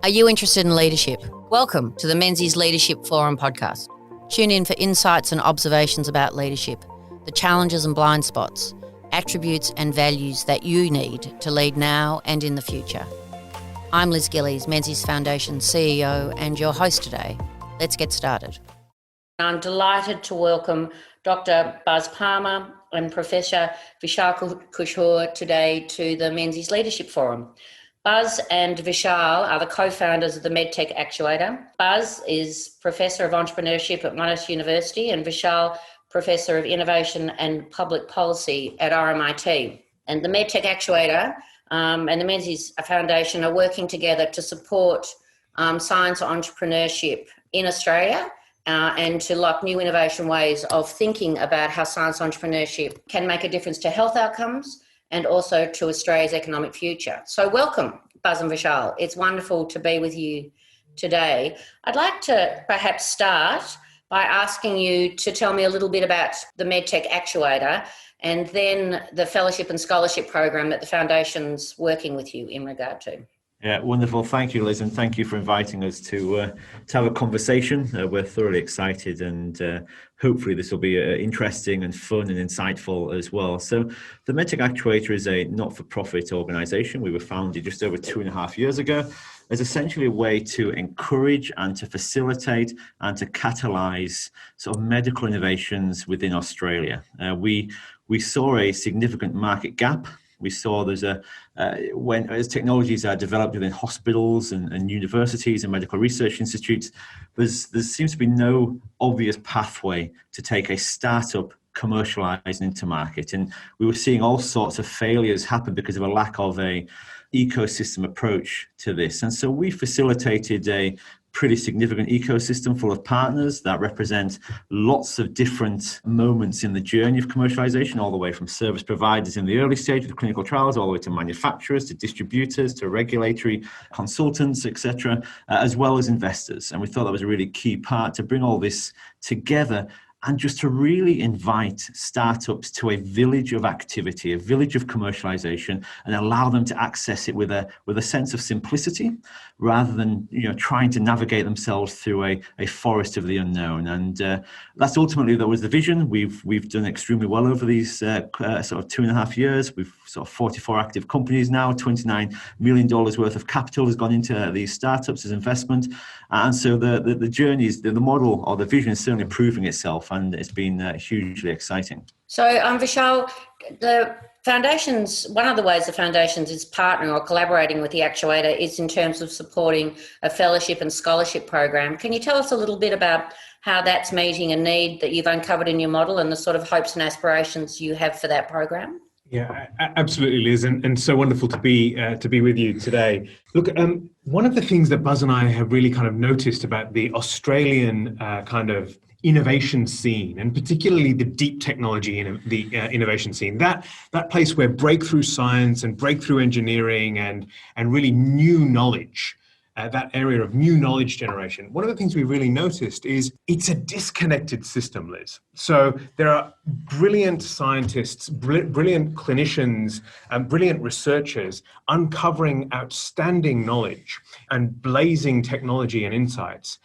Are you interested in leadership? Welcome to the Menzies Leadership Forum podcast. Tune in for insights and observations about leadership, the challenges and blind spots, attributes and values that you need to lead now and in the future. I'm Liz Gillies, Menzies Foundation CEO and your host today. Let's get started. I'm delighted to welcome Dr. Buzz Palmer and Professor Vishaal Kishore today to the Menzies Leadership Forum. Buzz and Vishaal are the co-founders of the Medtech Actuator. Buzz is Professor of Entrepreneurship at Monash University and Vishaal Professor of Innovation and Public Policy at RMIT. And the Medtech Actuator and the Menzies Foundation are working together to support science entrepreneurship in Australia and to lock new innovation ways of thinking about how science entrepreneurship can make a difference to health outcomes and also to Australia's economic future. So welcome, Buzz and Vishaal. It's wonderful to be with you today. I'd like to perhaps start by asking you to tell me a little bit about the Medtech Actuator and then the fellowship and scholarship program that the Foundation's working with you in regard to. Yeah, wonderful. Thank you, Liz, and thank you for inviting us to have a conversation. We're thoroughly excited, and hopefully this will be interesting and fun and insightful as well. So the Medtech Actuator is a not-for-profit organisation. We were founded just over 2.5 years ago as essentially a way to encourage and to facilitate and to catalyse sort of medical innovations within Australia. We saw a significant market gap. We saw there's as technologies are developed within hospitals and universities and medical research institutes, there seems to be no obvious pathway to take a startup, commercialize into market. And we were seeing all sorts of failures happen because of a lack of a ecosystem approach to this. And so we facilitated a pretty significant ecosystem full of partners that represent lots of different moments in the journey of commercialization, all the way from service providers in the early stage of clinical trials, all the way to manufacturers, to distributors, to regulatory consultants, etc., as well as investors. And we thought that was a really key part to bring all this together and just to really invite startups to a village of activity, a village of commercialization, and allow them to access it with a sense of simplicity, rather than trying to navigate themselves through a forest of the unknown. And that's ultimately, that was the vision. We've done extremely well over these sort of 2.5 years. We've sort of 44 active companies now. $29 million worth of capital has gone into these startups as investment. And so the journey is, the model or the vision is certainly proving itself, and it's been hugely exciting. So, Vishaal, the Foundations, one of the ways the Foundations is partnering or collaborating with the Actuator is in terms of supporting a fellowship and scholarship program. Can you tell us a little bit about how that's meeting a need that you've uncovered in your model and the sort of hopes and aspirations you have for that program? Yeah, absolutely, Liz, and so wonderful to be with you today. Look, one of the things that Buzz and I have really kind of noticed about the Australian kind of innovation scene, and particularly the deep technology in the innovation scene, that place where breakthrough science and breakthrough engineering and really new knowledge, that area of new knowledge generation, one of the things we really noticed is it's a disconnected system, Liz. So there are brilliant scientists, brilliant clinicians, and brilliant researchers uncovering outstanding knowledge and blazing technology and insights.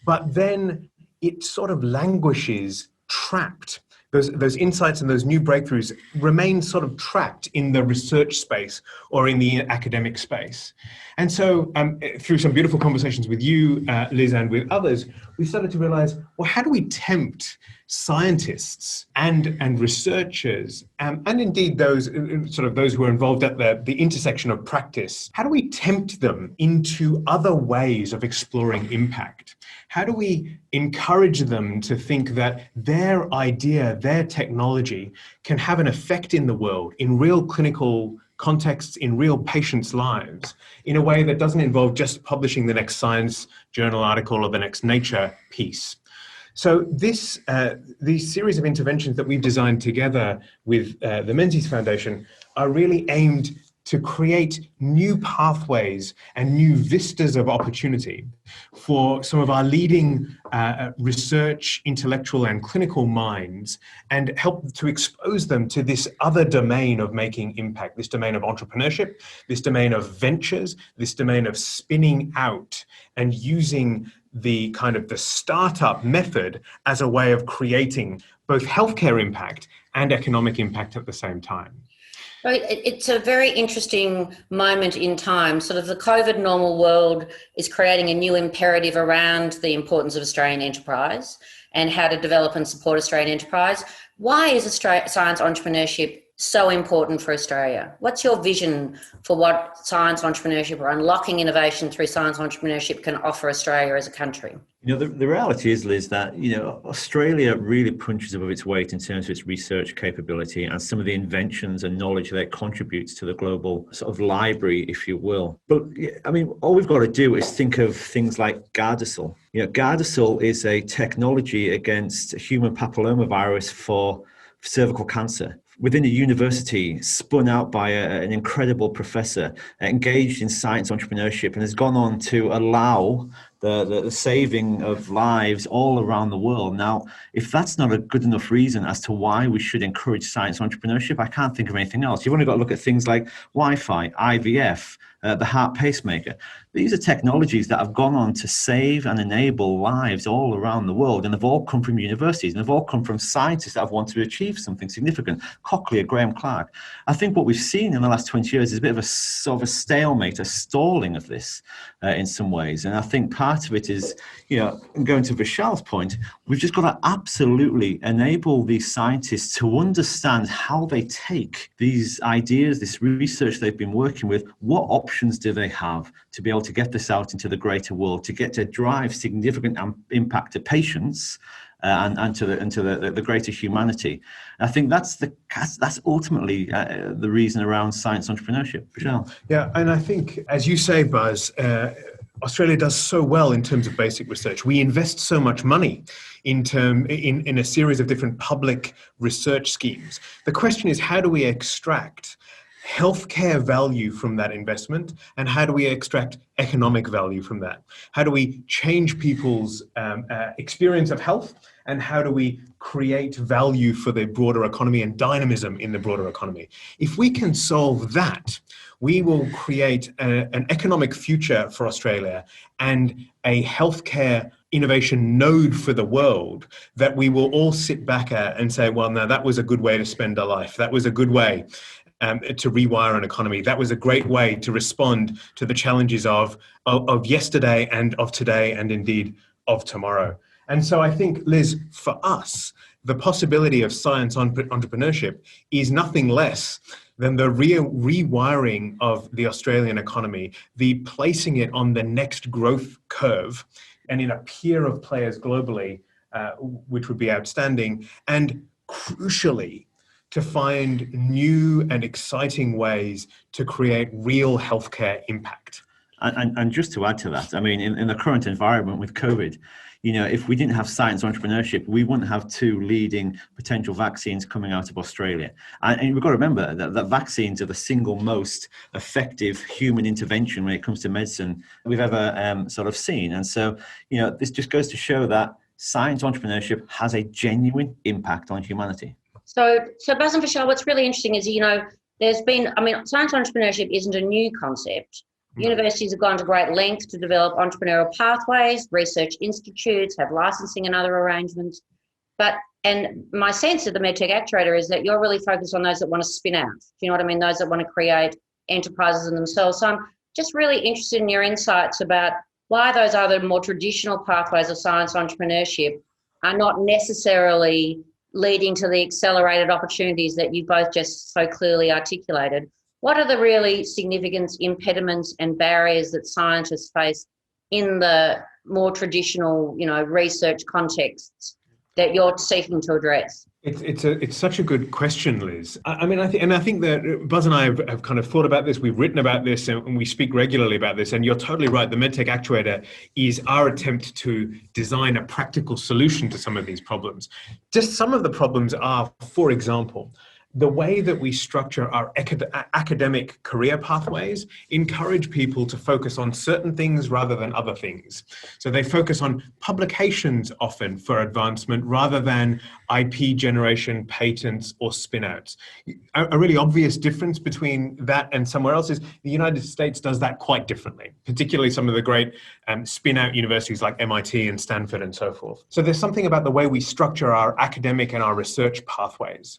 But then it sort of languishes, trapped. Those insights and those new breakthroughs remain sort of trapped in the research space or in the academic space. And so through some beautiful conversations with you, Liz, and with others, we started to realize, well, how do we tempt scientists and researchers, and indeed those who are involved at the intersection of practice, how do we tempt them into other ways of exploring impact? How do we encourage them to think that their idea, their technology can have an effect in the world, in real clinical contexts, in real patients' lives, in a way that doesn't involve just publishing the next science journal article or the next Nature piece? So these series of interventions that we've designed together with the Menzies Foundation are really aimed to create new pathways and new vistas of opportunity for some of our leading research, intellectual and clinical minds, and help to expose them to this other domain of making impact, this domain of entrepreneurship, this domain of ventures, this domain of spinning out and using the kind of the startup method as a way of creating both healthcare impact and economic impact at the same time. It's a very interesting moment in time. Sort of the COVID normal world is creating a new imperative around the importance of Australian enterprise and how to develop and support Australian enterprise. Why is science entrepreneurship so important for Australia? What's your vision for what science entrepreneurship or unlocking innovation through science entrepreneurship can offer Australia as a country? You know, the reality is, Liz, that, Australia really punches above its weight in terms of its research capability and some of the inventions and knowledge that it contributes to the global sort of library, if you will. But I mean, all we've got to do is think of things like Gardasil. Gardasil is a technology against human papillomavirus for cervical cancer, within a university, spun out by an incredible professor, engaged in science entrepreneurship, and has gone on to allow the saving of lives all around the world. Now, if that's not a good enough reason as to why we should encourage science entrepreneurship, I can't think of anything else. You've only got to look at things like Wi-Fi, IVF, the heart pacemaker. These are technologies that have gone on to save and enable lives all around the world, and they've all come from universities, and they've all come from scientists that have wanted to achieve something significant. Cochlear, Graham Clark. I think what we've seen in the last 20 years is a bit of a sort of a stalemate, a stalling of this in some ways. And I think part of it is, going to Vishaal's point, we've just got to absolutely enable these scientists to understand how they take these ideas, this research they've been working with, what options do they have to be able to get this out into the greater world, to get to drive significant impact to patients and to the greater humanity. I think that's ultimately the reason around science entrepreneurship. Vishaal. Yeah, and I think, as you say, Buzz, Australia does so well in terms of basic research. We invest so much money in a series of different public research schemes. The question is, how do we extract healthcare value from that investment, and how do we extract economic value from that? How do we change people's experience of health, and how do we create value for the broader economy and dynamism in the broader economy? If we can solve that, we will create an economic future for Australia and a healthcare innovation node for the world that we will all sit back at and say, well, now that was a good way to spend our life. That was a good way to rewire an economy. That was a great way to respond to the challenges of yesterday and of today and indeed of tomorrow. And so I think, Liz, for us, the possibility of science entrepreneurship is nothing less than the rewiring of the Australian economy, the placing it on the next growth curve and in a peer of players globally, which would be outstanding, and crucially, to find new and exciting ways to create real healthcare impact. And just to add to that, I mean, in the current environment with COVID, if we didn't have science entrepreneurship, we wouldn't have two leading potential vaccines coming out of Australia. And we've got to remember that vaccines are the single most effective human intervention when it comes to medicine we've ever sort of seen. And so, this just goes to show that science entrepreneurship has a genuine impact on humanity. So Buzz and Vishaal, what's really interesting is, science entrepreneurship isn't a new concept. Universities have gone to great lengths to develop entrepreneurial pathways, research institutes have licensing and other arrangements. And my sense of the Medtech Actuator is that you're really focused on those that want to spin out. Do you know what I mean? Those that want to create enterprises in themselves. So I'm just really interested in your insights about why those other more traditional pathways of science entrepreneurship are not necessarily leading to the accelerated opportunities that you both just so clearly articulated. What are the really significant impediments and barriers that scientists face in the more traditional, research contexts that you're seeking to address? It's such a good question, Liz. I think that Buzz and I have kind of thought about this. We've written about this, and we speak regularly about this. And you're totally right. The Medtech Actuator is our attempt to design a practical solution to some of these problems. Just some of the problems are, for example, the way that we structure our academic career pathways encourage people to focus on certain things rather than other things. So they focus on publications often for advancement rather than IP generation, patents, or spin-outs. A really obvious difference between that and somewhere else is the United States does that quite differently, particularly some of the great spin-out universities like MIT and Stanford and so forth. So there's something about the way we structure our academic and our research pathways.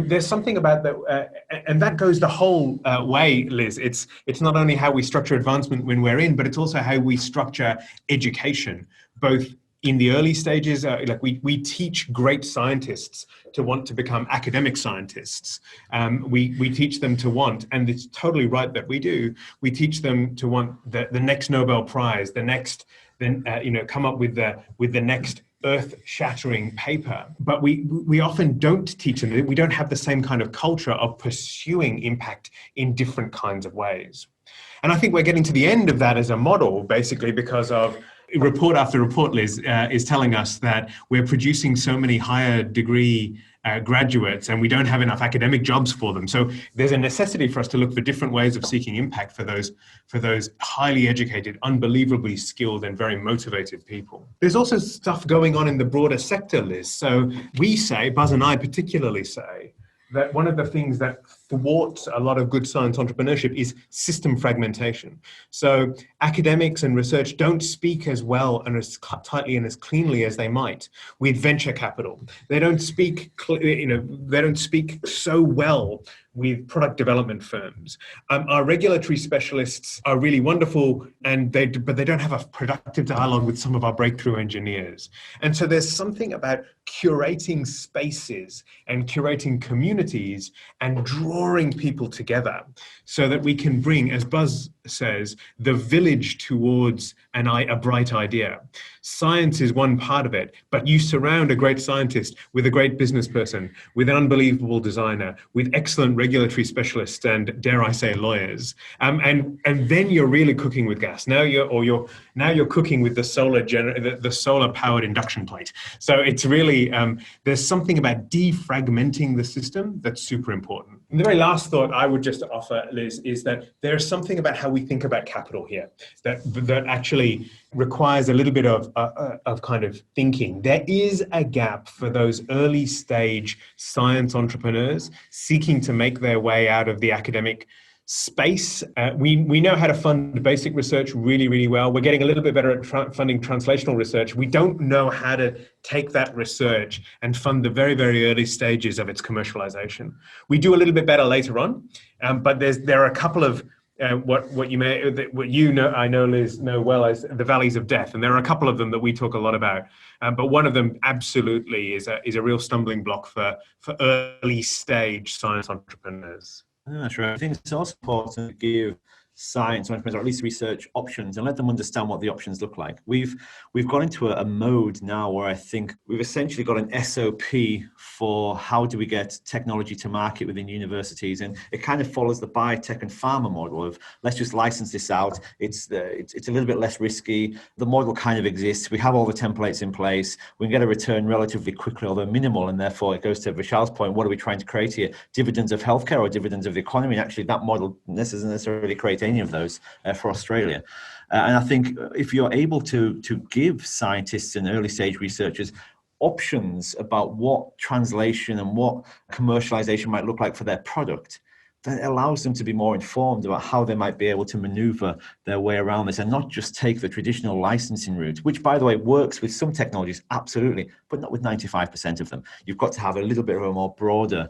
There's something about that, and that goes the whole way, Liz. It's not only how we structure advancement when we're in, but it's also how we structure education, both in the early stages. Like we teach great scientists to want to become academic scientists. We teach them to want, and it's totally right that we do. We teach them to want the next Nobel Prize, come up with the next earth-shattering paper, but we often don't teach them. We don't have the same kind of culture of pursuing impact in different kinds of ways. And I think we're getting to the end of that as a model, basically because of report after report, Liz, is telling us that we're producing so many higher degree graduates and we don't have enough academic jobs for them. So there's a necessity for us to look for different ways of seeking impact for those highly educated, unbelievably skilled and very motivated people. There's also stuff going on in the broader sector, Liz. So we say, Buzz and I particularly say, that one of the things that thwarts a lot of good science entrepreneurship is system fragmentation. So academics and research don't speak as well and as tightly and as cleanly as they might with venture capital. They don't speak, they don't speak so well with product development firms. Our regulatory specialists are really wonderful, but they don't have a productive dialogue with some of our breakthrough engineers. And so there's something about curating spaces and curating communities and drawing people together so that we can bring, as Buzz says, the village towards a bright idea. Science is one part of it, but you surround a great scientist with a great business person, with an unbelievable designer, with excellent regulatory specialists and, dare I say, lawyers, and then you're really cooking with gas. Now you're cooking with the solar powered induction plate. So it's really there's something about defragmenting the system that's super important. And the very last thought I would just offer, Liz, is that there's something about how we think about capital here that actually requires a little bit of kind of thinking. There is a gap for those early stage science entrepreneurs seeking to make their way out of the academic space. We know how to fund basic research really, really well. We're getting a little bit better at funding translational research. We don't know how to take that research and fund the very, very early stages of its commercialization. We do a little bit better later on, but there are a couple of what you know, I know, Liz, know well as the valleys of death, and there are a couple of them that we talk a lot about. But one of them absolutely is a real stumbling block for early stage science entrepreneurs. That's right. I think it's also important to give science entrepreneurs, or at least research, options and let them understand what the options look like. We've got into a mode now where I think we've essentially got an SOP for how do we get technology to market within universities, and it kind of follows the biotech and pharma model of let's just license this out. It's a little bit less risky. The model kind of exists. We have all the templates in place. We can get a return relatively quickly, although minimal, and therefore it goes to Vishaal's point. What are we trying to create here? Dividends of healthcare or dividends of the economy? And actually, that model doesn't necessarily create any of those for Australia. And I think if you're able to give scientists and early stage researchers options about what translation and what commercialization might look like for their product, that allows them to be more informed about how they might be able to maneuver their way around this and not just take the traditional licensing route, which, by the way, works with some technologies, absolutely, but not with 95% of them. You've got to have a little bit of a more broader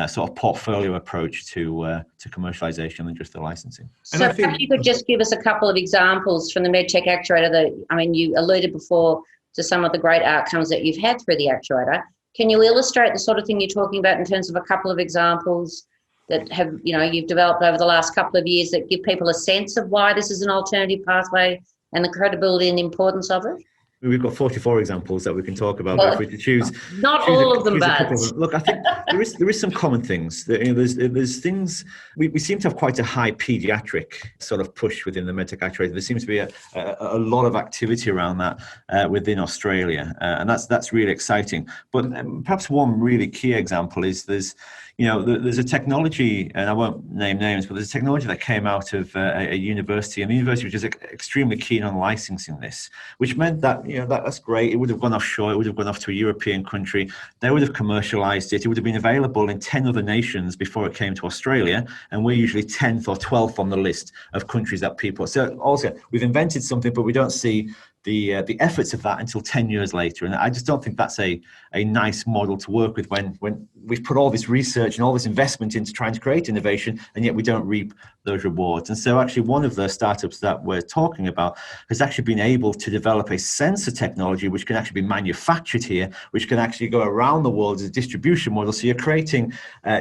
sort of portfolio approach to commercialization than just the licensing. So perhaps you could just give us a couple of examples from the Medtech Actuator you alluded before to some of the great outcomes that you've had through the actuator. Can you illustrate the sort of thing you're talking about in terms of a couple of examples that have, you've developed over the last couple of years that give people a sense of why this is an alternative pathway and the credibility and importance of it? We've got 44 examples that we can talk about, but if we choose. Not all of them bad. Look, I think there is some common things. There's things, we seem to have quite a high pediatric sort of push within the Medtech Actuator. There seems to be a lot of activity around that within Australia, and that's really exciting. But perhaps one really key example is there's a technology, and I won't name names, but there's a technology that came out of a university, and the university was just extremely keen on licensing this, which meant that, that's great. It would have gone offshore. It would have gone off to a European country. They would have commercialized it. It would have been available in 10 other nations before it came to Australia, and we're usually 10th or 12th on the list of countries that people. So also, we've invented something, but we don't see the efforts of that until 10 years later. And I just don't think that's a nice model to work with when we've put all this research and all this investment into trying to create innovation, and yet we don't reap those rewards. And so actually one of the startups that we're talking about has actually been able to develop a sensor technology which can actually be manufactured here, which can actually go around the world as a distribution model. So you're creating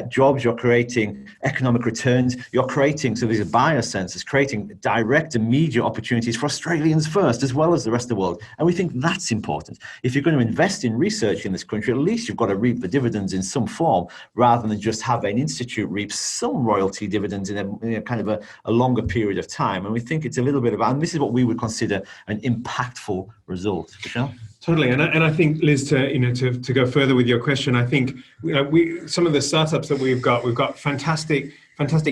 jobs, you're creating economic returns, you're creating, so these are biosensors, creating direct immediate opportunities for Australians first, as well as the rest of the world. And we think that's important. If you're going to invest in research in this country, at least you've got to reap the dividends in some form, rather than just have an institute reap some royalty dividends in a kind of a longer period of time. And we think it's a little bit about, and this is what we would consider an impactful result. Vishaal? Totally, and I think, Liz, to go further with your question, I think some of the startups that we've got fantastic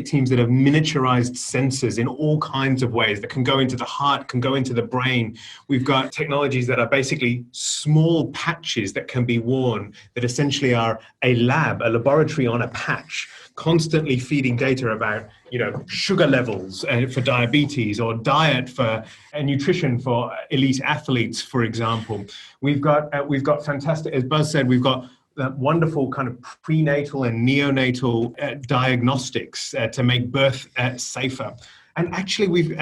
teams that have miniaturized sensors in all kinds of ways that can go into the heart, can go into the brain. We've got technologies that are basically small patches that can be worn, that essentially are a laboratory on a patch, constantly feeding data about sugar levels for diabetes, or diet for nutrition for elite athletes, for example. We've got fantastic, as Buzz said, we've got wonderful kind of prenatal and neonatal diagnostics to make birth safer. And actually, we've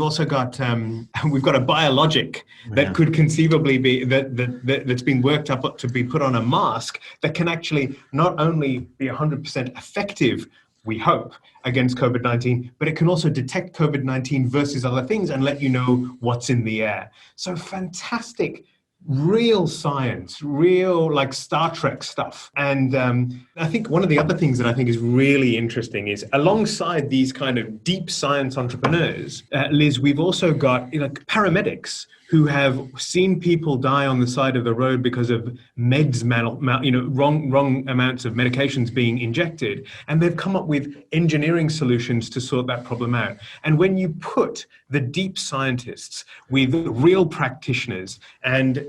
also got a biologic that could conceivably be that's been worked up to be put on a mask that can actually not only be 100% effective, we hope, against COVID-19, but it can also detect COVID-19 versus other things and let you know what's in the air. So fantastic. Real science, real like Star Trek stuff. And I think one of the other things that I think is really interesting is, alongside these kind of deep science entrepreneurs, Liz, we've also got paramedics who have seen people die on the side of the road because of wrong amounts of medications being injected, and they've come up with engineering solutions to sort that problem out. And when you put the deep scientists with real practitioners and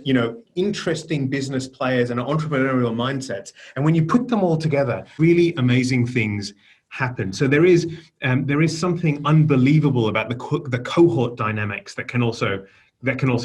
interesting business players and entrepreneurial mindsets, and when you put them all together, really amazing things happen. So there is something unbelievable about the cohort dynamics that can also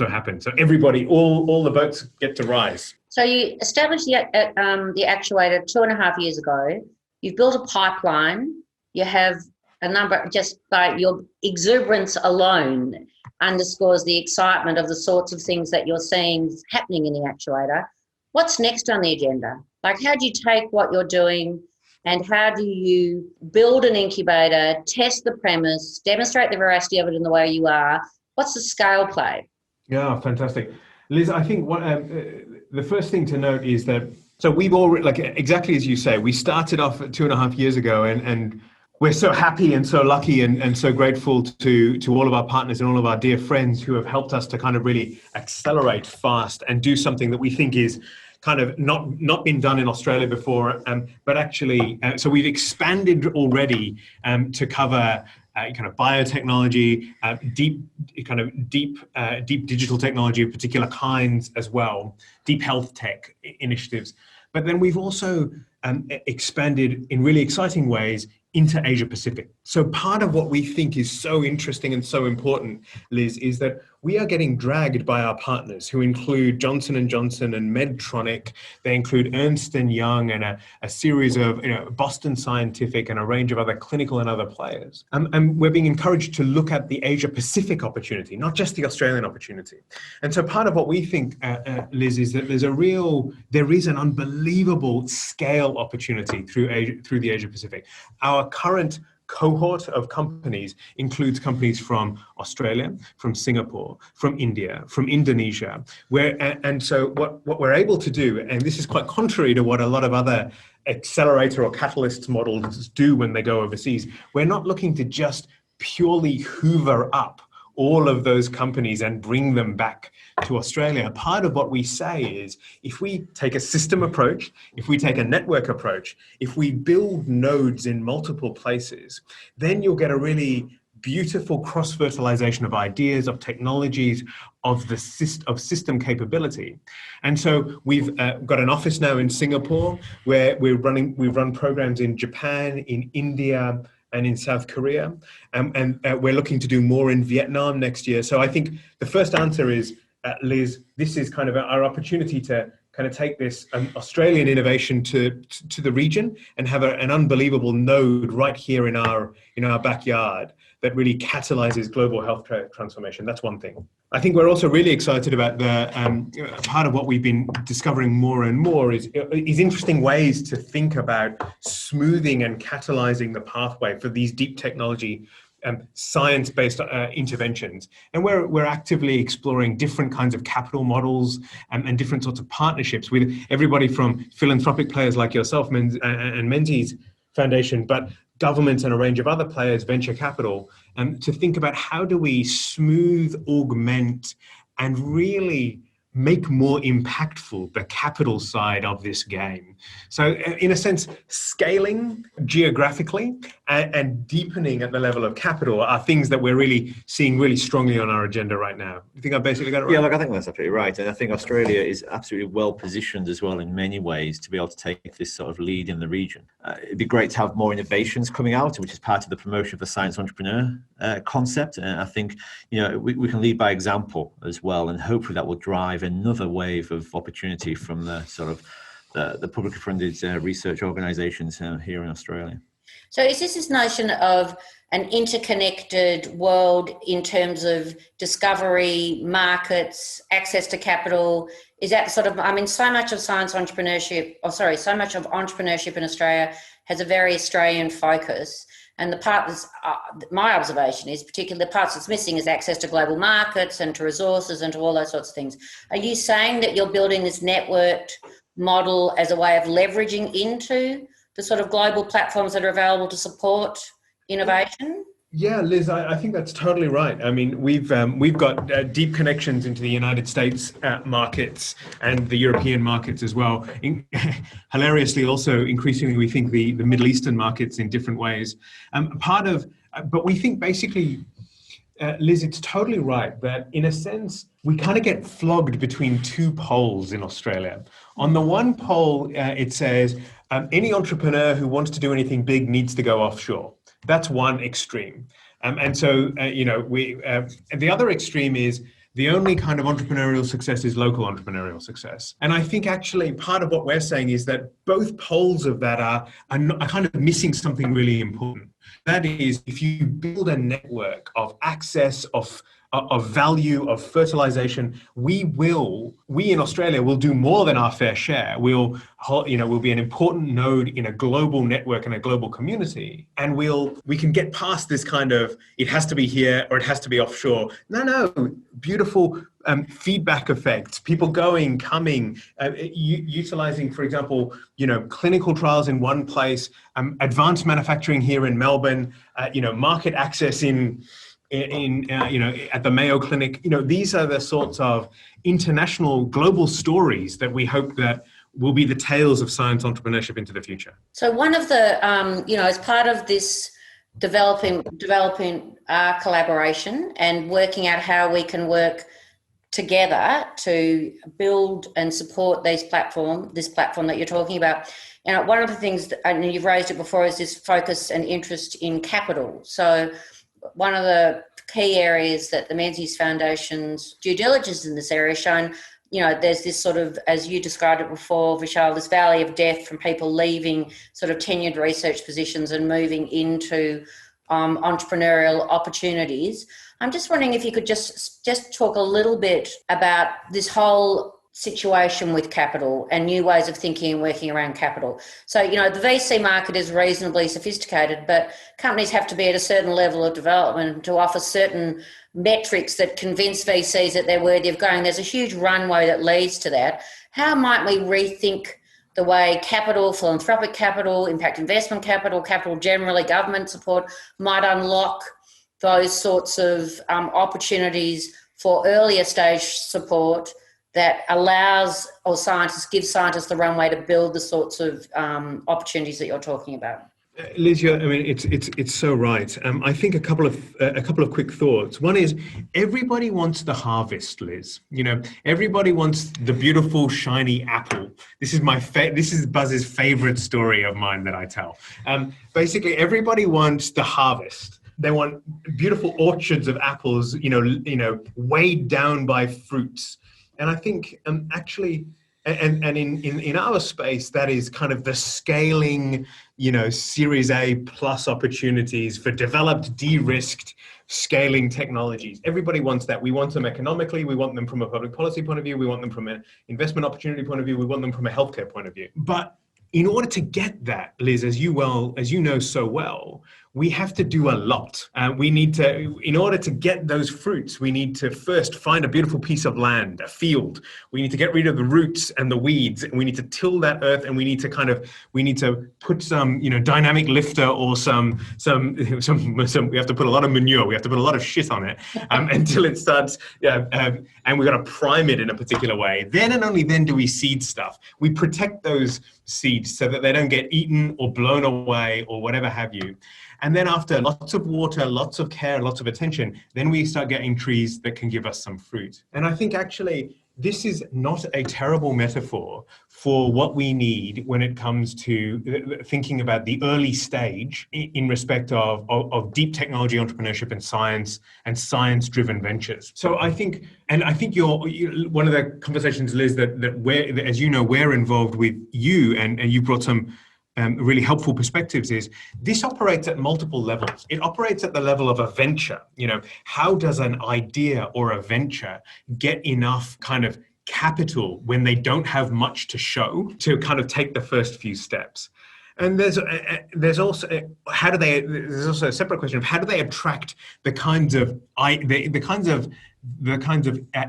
happen. So everybody, all the boats get to rise. So you established the actuator 2.5 years ago. You've built a pipeline. You have a number, just by your exuberance alone underscores the excitement of the sorts of things that you're seeing happening in the actuator. What's next on the agenda? Like, how do you take what you're doing and how do you build an incubator, test the premise, demonstrate the veracity of it in the way you are? What's the scale play? Yeah, fantastic. Liz, I think the first thing to note is that, so we've already, like exactly as you say, we started off 2.5 years ago, and we're so happy and so lucky and so grateful to all of our partners and all of our dear friends who have helped us to kind of really accelerate fast and do something that we think is kind of not been done in Australia before, but actually, so we've expanded already to cover kind of biotechnology, deep digital technology of particular kinds as well, deep health tech initiatives. But then we've also expanded in really exciting ways into Asia Pacific. So part of what we think is so interesting and so important, Liz, is that we are getting dragged by our partners who include Johnson & Johnson and Medtronic. They include Ernst & Young and a series of Boston Scientific and a range of other clinical and other players. And we're being encouraged to look at the Asia Pacific opportunity, not just the Australian opportunity. And so part of what we think, Liz, is that there is an unbelievable scale opportunity through the Asia Pacific. Our current cohort of companies includes companies from Australia, from Singapore, from India, from Indonesia, and so what we're able to do, and this is quite contrary to what a lot of other accelerator or catalyst models do when they go overseas, we're not looking to just purely hoover up all of those companies and bring them back to Australia. Part of what we say is, if we take a system approach, if we take a network approach, if we build nodes in multiple places, then you'll get a really beautiful cross-fertilization of ideas, of technologies, of system capability. And so we've got an office now in Singapore where we've run programs in Japan, in India, and in South Korea. And we're looking to do more in Vietnam next year. So I think the first answer is, Liz, this is kind of our opportunity to kind of take this Australian innovation to the region and have an unbelievable node right here in our backyard that really catalyzes global health transformation. That's one thing. I think we're also really excited about the part of what we've been discovering more and more is interesting ways to think about smoothing and catalyzing the pathway for these deep technology science-based interventions. And we're actively exploring different kinds of capital models and different sorts of partnerships with everybody from philanthropic players like yourself and Menzies Foundation, but governments and a range of other players, venture capital, to think about how do we smooth, augment, and really make more impactful the capital side of this game. So in a sense, scaling geographically and deepening at the level of capital are things that we're really seeing really strongly on our agenda right now. You think I basically got it right? Yeah, look, I think that's absolutely right. And I think Australia is absolutely well positioned as well in many ways to be able to take this sort of lead in the region. It'd be great to have more innovations coming out, which is part of the promotion of the science entrepreneur concept. And I think, we can lead by example as well. And hopefully that will drive another wave of opportunity from the sort of the publicly funded research organisations here in Australia. So is this notion of an interconnected world in terms of discovery, markets, access to capital? Is that so much of so much of entrepreneurship in Australia has a very Australian focus. And the part that's, my observation is, particularly the parts that's missing is access to global markets and to resources and to all those sorts of things. Are you saying that you're building this networked model as a way of leveraging into the sort of global platforms that are available to support innovation? Yeah, Liz, I think that's totally right. I mean, we've got deep connections into the United States markets and the European markets as well. Hilariously, also increasingly, we think the Middle Eastern markets in different ways. But we think basically, Liz, it's totally right that in a sense, we kind of get flogged between two poles in Australia. On the one pole, it says any entrepreneur who wants to do anything big needs to go offshore. That's one extreme. And so, the other extreme is the only kind of entrepreneurial success is local entrepreneurial success. And I think actually part of what we're saying is that both poles of that are kind of missing something really important. That is, if you build a network of access, of value, of fertilization, we in Australia will do more than our fair share. We'll be an important node in a global network and a global community. And we can get past this kind of, it has to be here or it has to be offshore. No, beautiful feedback effects, people going, coming, utilizing, for example, clinical trials in one place, advanced manufacturing here in Melbourne, market access at the Mayo Clinic. These are the sorts of international global stories that we hope that will be the tales of science entrepreneurship into the future. So one of the, as part of this developing our collaboration and working out how we can work together to build and support this platform that you're talking about. And one of the things, and you've raised it before, is this focus and interest in capital. So one of the key areas that the Menzies Foundation's due diligence in this area has shown, there's this sort of, as you described it before, Vishaal, this valley of death from people leaving sort of tenured research positions and moving into entrepreneurial opportunities. I'm just wondering if you could just talk a little bit about this whole situation with capital and new ways of thinking and working around capital. So, the VC market is reasonably sophisticated, but companies have to be at a certain level of development to offer certain metrics that convince VCs that they're worthy of going. There's a huge runway that leads to that. How might we rethink the way capital, philanthropic capital, impact investment capital, capital generally, government support might unlock those sorts of opportunities for earlier stage support that allows gives scientists the runway to build the sorts of opportunities that you're talking about? Liz, it's so right. I think a couple of quick thoughts. One is everybody wants the harvest, Liz. Everybody wants the beautiful shiny apple. This is Buzz's favorite story of mine that I tell. Basically, everybody wants the harvest. They want beautiful orchards of apples, weighed down by fruits. And I think actually. And in our space, that is kind of the scaling, Series A plus opportunities for developed, de-risked scaling technologies. Everybody wants that. We want them economically. We want them from a public policy point of view. We want them from an investment opportunity point of view. We want them from a healthcare point of view. But in order to get that, Liz, as you know so well, we have to do a lot. In order to get those fruits, we need to first find a beautiful piece of land, a field. We need to get rid of the roots and the weeds, and we need to till that earth, and we need to put some, dynamic lifter or some. We have to put a lot of manure. We have to put a lot of shit on it until it starts. And we've got to prime it in a particular way. Then and only then do we seed stuff. We protect those seeds so that they don't get eaten or blown away or whatever have you. And then after lots of water, lots of care, lots of attention, then we start getting trees that can give us some fruit. And I think actually this is not a terrible metaphor for what we need when it comes to thinking about the early stage in respect of deep technology entrepreneurship and science-driven ventures. So I think you're one of the conversations, Liz, that as you know, we're involved with you, and you brought some really helpful perspectives, is this operates at multiple levels. It operates at the level of a venture. How does an idea or a venture get enough kind of capital when they don't have much to show to kind of take the first few steps? And there's also a separate question of how do they attract the kinds of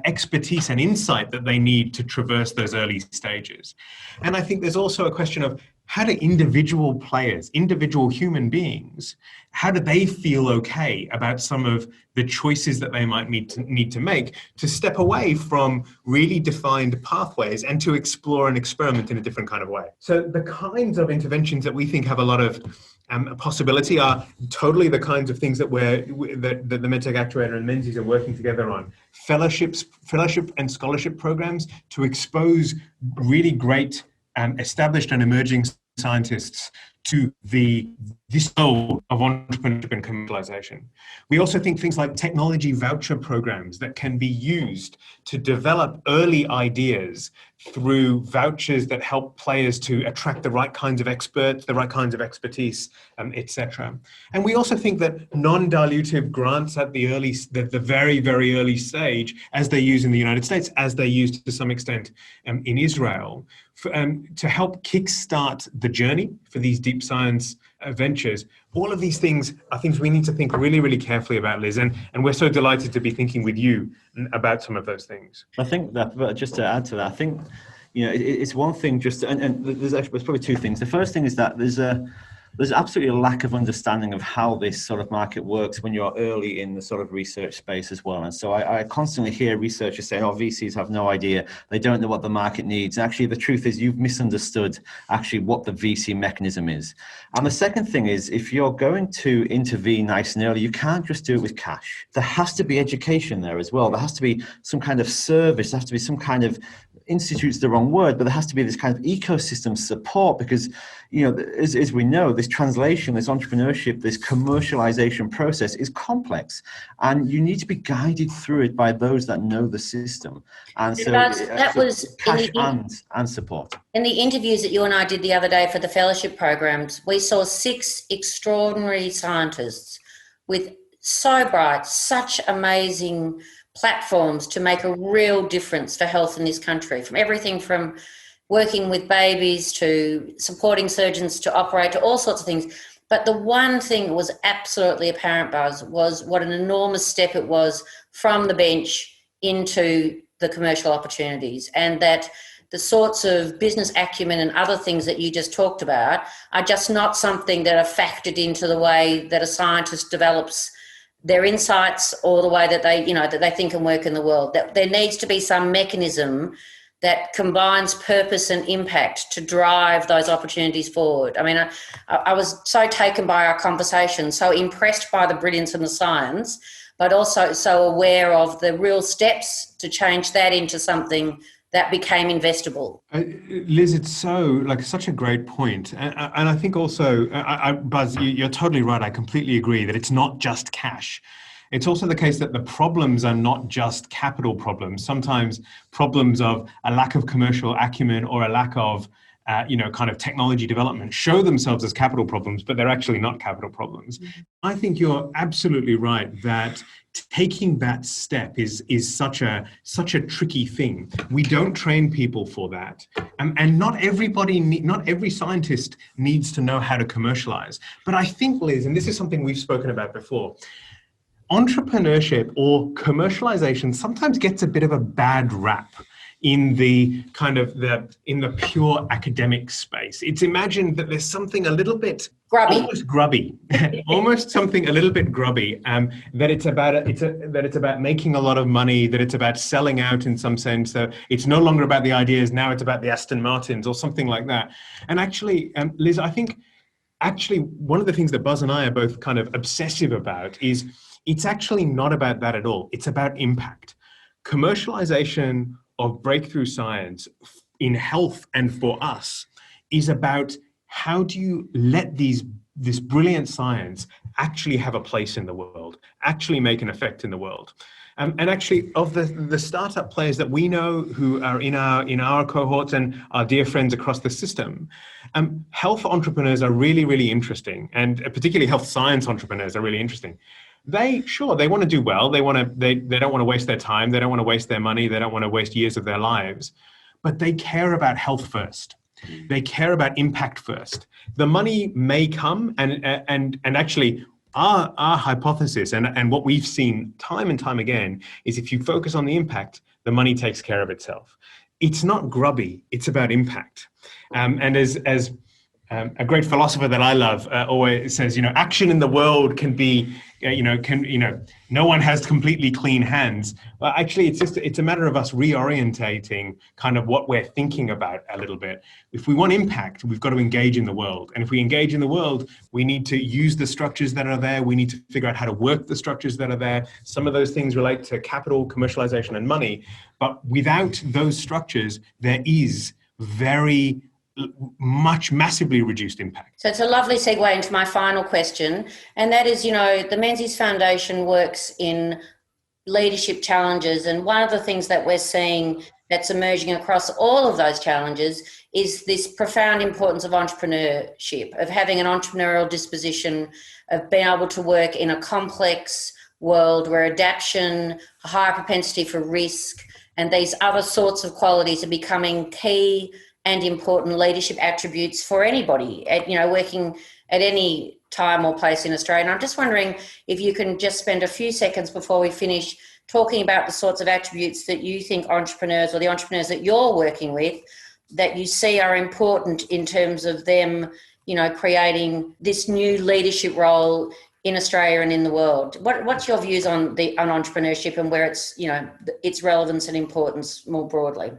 expertise and insight that they need to traverse those early stages. And I think there's also a question of how do individual players, individual human beings, how do they feel okay about some of the choices that they might need to make to step away from really defined pathways and to explore and experiment in a different kind of way? So the kinds of interventions that we think have a lot of possibility are totally the kinds of things that the Medtech Actuator and Menzies are working together on. Fellowship and scholarship programs to expose really great established and emerging scientists to this role of entrepreneurship and commercialization. We also think things like technology voucher programs that can be used to develop early ideas through vouchers that help players to attract the right kinds of experts, the right kinds of expertise, etc. And we also think that non-dilutive grants at the very, very early stage, as they use in the United States, as they use to some extent in Israel, to help kickstart the journey for these deep science ventures. All of these things are things we need to think really, really carefully about, Liz, and we're so delighted to be thinking with you about some of those things. I think that, but just to add to that, I think, it's one thing and there's probably two things. The first thing is that there's absolutely a lack of understanding of how this sort of market works when you're early in the sort of research space as well. And so I constantly hear researchers saying, VCs have no idea. They don't know what the market needs. Actually, the truth is you've misunderstood actually what the VC mechanism is. And the second thing is, if you're going to intervene nice and early, you can't just do it with cash. There has to be education there as well. There has to be some kind of service. There has to be some kind of, institute's the wrong word, but there has to be this kind of ecosystem support because, as we know, this translation, this entrepreneurship, this commercialization process is complex, and you need to be guided through it by those that know the system. And so that was cash and support. In the interviews that you and I did the other day for the fellowship programs, we saw 6 extraordinary scientists with so bright, such amazing platforms to make a real difference for health in this country, from everything from working with babies to supporting surgeons to operate to all sorts of things. But the one thing that was absolutely apparent, Buzz, was what an enormous step it was from the bench into the commercial opportunities, and that the sorts of business acumen and other things that you just talked about are just not something that are factored into the way that a scientist develops their insights or the way that they think and work in the world. That there needs to be some mechanism that combines purpose and impact to drive those opportunities forward. I mean, I was so taken by our conversation, so impressed by the brilliance and the science, but also so aware of the real steps to change that into something that became investable. Liz, it's such a great point. And I think also, Buzz, you're totally right. I completely agree that it's not just cash. It's also the case that the problems are not just capital problems. Sometimes problems of a lack of commercial acumen or a lack of kind of technology development show themselves as capital problems, but they're actually not capital problems. Mm-hmm. I think you're absolutely right that taking that step is such a tricky thing. We don't train people for that, and not every scientist needs to know how to commercialize. But I think, Liz, and this is something we've spoken about before, entrepreneurship or commercialization sometimes gets a bit of a bad rap in the pure academic space. It's imagined that there's something a little bit almost grubby, almost something a little bit grubby. That it's about making a lot of money. That it's about selling out in some sense. So it's no longer about the ideas. Now it's about the Aston Martins or something like that. And actually, Liz, I think one of the things that Buzz and I are both kind of obsessive about is it's actually not about that at all. It's about impact. Commercialization of breakthrough science in health and for us is about how do you let this brilliant science actually have a place in the world, actually make an effect in the world. And actually, of the startup players that we know who are in our cohorts and our dear friends across the system, health entrepreneurs are really, really interesting, and particularly health science entrepreneurs are really interesting. They want to do well. They don't want to waste their time. They don't want to waste their money. They don't want to waste years of their lives, but they care about health first. They care about impact first. The money may come, and actually our hypothesis and what we've seen time and time again is if you focus on the impact, the money takes care of itself. It's not grubby. It's about impact. And as a great philosopher that I love always says, action in the world can be, no one has completely clean hands. Well, actually, it's a matter of us reorientating kind of what we're thinking about a little bit. If we want impact, we've got to engage in the world. And if we engage in the world, we need to use the structures that are there. We need to figure out how to work the structures that are there. Some of those things relate to capital, commercialization, and money. But without those structures, there is very massively reduced impact. So it's a lovely segue into my final question, and that is, the Menzies Foundation works in leadership challenges, and one of the things that we're seeing that's emerging across all of those challenges is this profound importance of entrepreneurship, of having an entrepreneurial disposition, of being able to work in a complex world where adaptation, a higher propensity for risk, and these other sorts of qualities are becoming key and important leadership attributes for anybody, working at any time or place in Australia. And I'm just wondering if you can just spend a few seconds before we finish talking about the sorts of attributes that you think entrepreneurs or the entrepreneurs that you're working with, that you see are important in terms of them, creating this new leadership role in Australia and in the world. What's your views on entrepreneurship and where it's, its relevance and importance more broadly?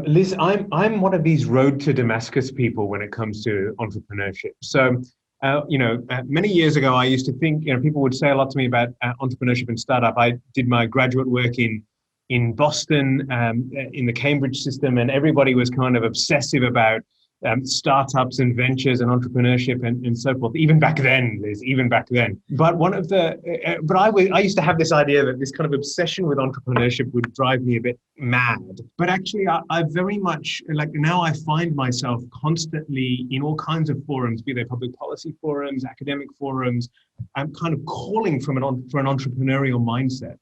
Liz, I'm one of these road to Damascus people when it comes to entrepreneurship. So, many years ago, I used to think, people would say a lot to me about entrepreneurship and startup. I did my graduate work in Boston, in the Cambridge system, and everybody was kind of obsessive about startups and ventures and entrepreneurship and so forth. Even back then, Liz, But I used to have this idea that this kind of obsession with entrepreneurship would drive me a bit mad. But actually, I very much, now I find myself constantly in all kinds of forums, be they public policy forums, academic forums. I'm kind of calling for an entrepreneurial mindset.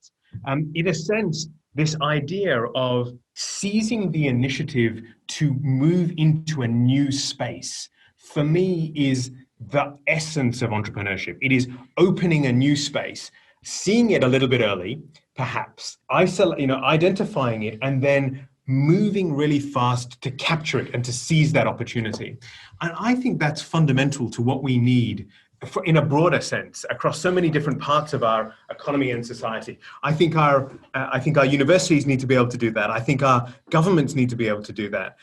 In a sense, this idea of seizing the initiative to move into a new space, for me, is the essence of entrepreneurship. It is opening a new space, seeing it a little bit early, perhaps, identifying it, and then moving really fast to capture it and to seize that opportunity. And I think that's fundamental to what we need in a broader sense across so many different parts of our economy and society. I think our universities need to be able to do that. I think our governments need to be able to do that.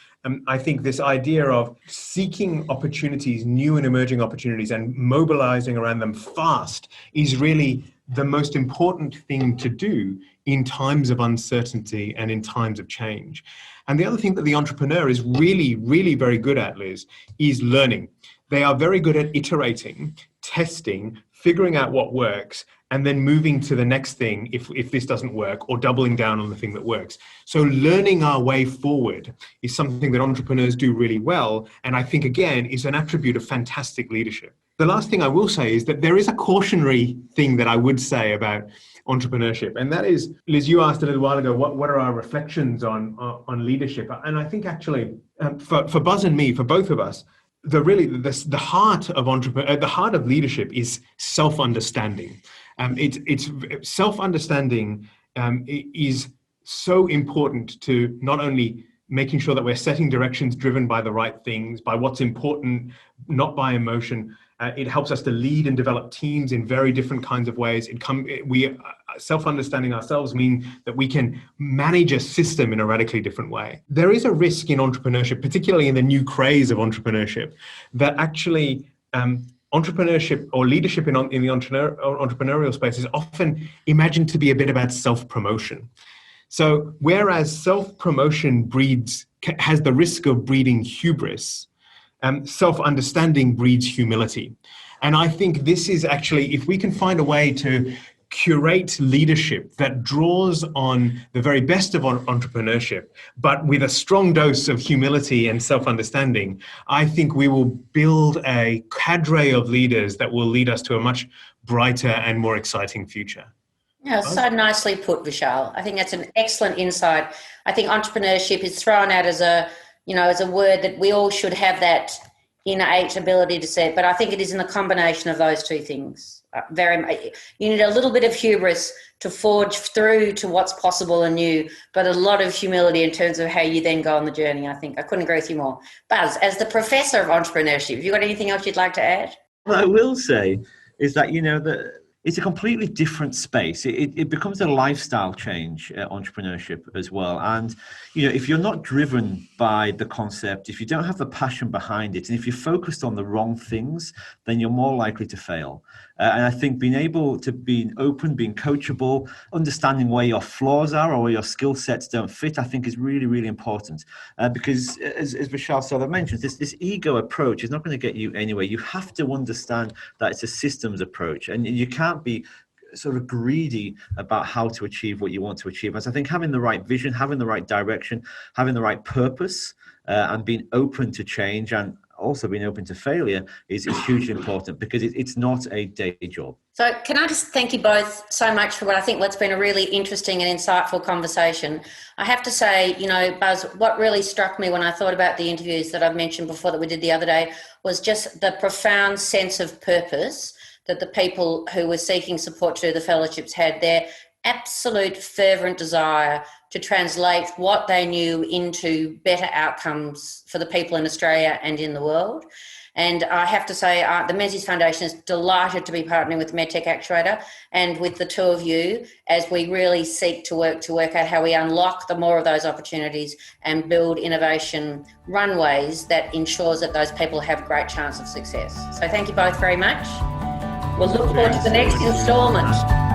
I think this idea of seeking opportunities, new and emerging opportunities, and mobilizing around them fast is really the most important thing to do in times of uncertainty and in times of change. And the other thing that the entrepreneur is really, really very good at, Liz, is learning. They are very good at iterating, testing, figuring out what works, and then moving to the next thing if this doesn't work, or doubling down on the thing that works. So learning our way forward is something that entrepreneurs do really well, and I think, again, is an attribute of fantastic leadership. The last thing I will say is that there is a cautionary thing that I would say about entrepreneurship, and that is, Liz, you asked a little while ago, what are our reflections on leadership? And I think actually, for Buzz and me, for both of us, the heart of leadership is self-understanding. It's self-understanding is so important to not only making sure that we're setting directions driven by the right things, by what's important, not by emotion. It helps us to lead and develop teams in very different kinds of ways. Self-understanding ourselves mean that we can manage a system in a radically different way. There is a risk in entrepreneurship, particularly in the new craze of entrepreneurship, that actually entrepreneurship or leadership in the entrepreneurial space is often imagined to be a bit about self-promotion. So whereas self-promotion has the risk of breeding hubris, self-understanding breeds humility. And I think this is actually, if we can find a way to curate leadership that draws on the very best of entrepreneurship, but with a strong dose of humility and self-understanding, I think we will build a cadre of leaders that will lead us to a much brighter and more exciting future. Yeah, so nicely put, Vishaal. I think that's an excellent insight. I think entrepreneurship is thrown out as a word that we all should have that innate ability to say, but I think it is in the combination of those two things. You need a little bit of hubris to forge through to what's possible and new, but a lot of humility in terms of how you then go on the journey. I think I couldn't agree with you more. Buzz, as the professor of entrepreneurship, have you got anything else you'd like to add? What I will say is that, it's a completely different space. It becomes a lifestyle change, entrepreneurship as well. And, if you're not driven by the concept, if you don't have the passion behind it, and if you're focused on the wrong things, then you're more likely to fail. And I think being able to be open, being coachable, understanding where your flaws are or where your skill sets don't fit, I think is really, really important. Because as Vishaal sort of mentioned, this ego approach is not going to get you anywhere. You have to understand that it's a systems approach, and you can't be sort of greedy about how to achieve what you want to achieve. As I think having the right vision, having the right direction, having the right purpose, and being open to change, and also being open to failure is hugely important, because it's not a day job. So can I just thank you both so much for what's been a really interesting and insightful conversation. I have to say, Buzz, what really struck me when I thought about the interviews that I've mentioned before that we did the other day was just the profound sense of purpose that the people who were seeking support through the fellowships had, their absolute fervent desire to translate what they knew into better outcomes for the people in Australia and in the world. And I have to say, the Menzies Foundation is delighted to be partnering with Medtech Actuator and with the two of you as we really seek to work out how we unlock the more of those opportunities and build innovation runways that ensures that those people have a great chance of success. So thank you both very much. We'll look forward to the next instalment.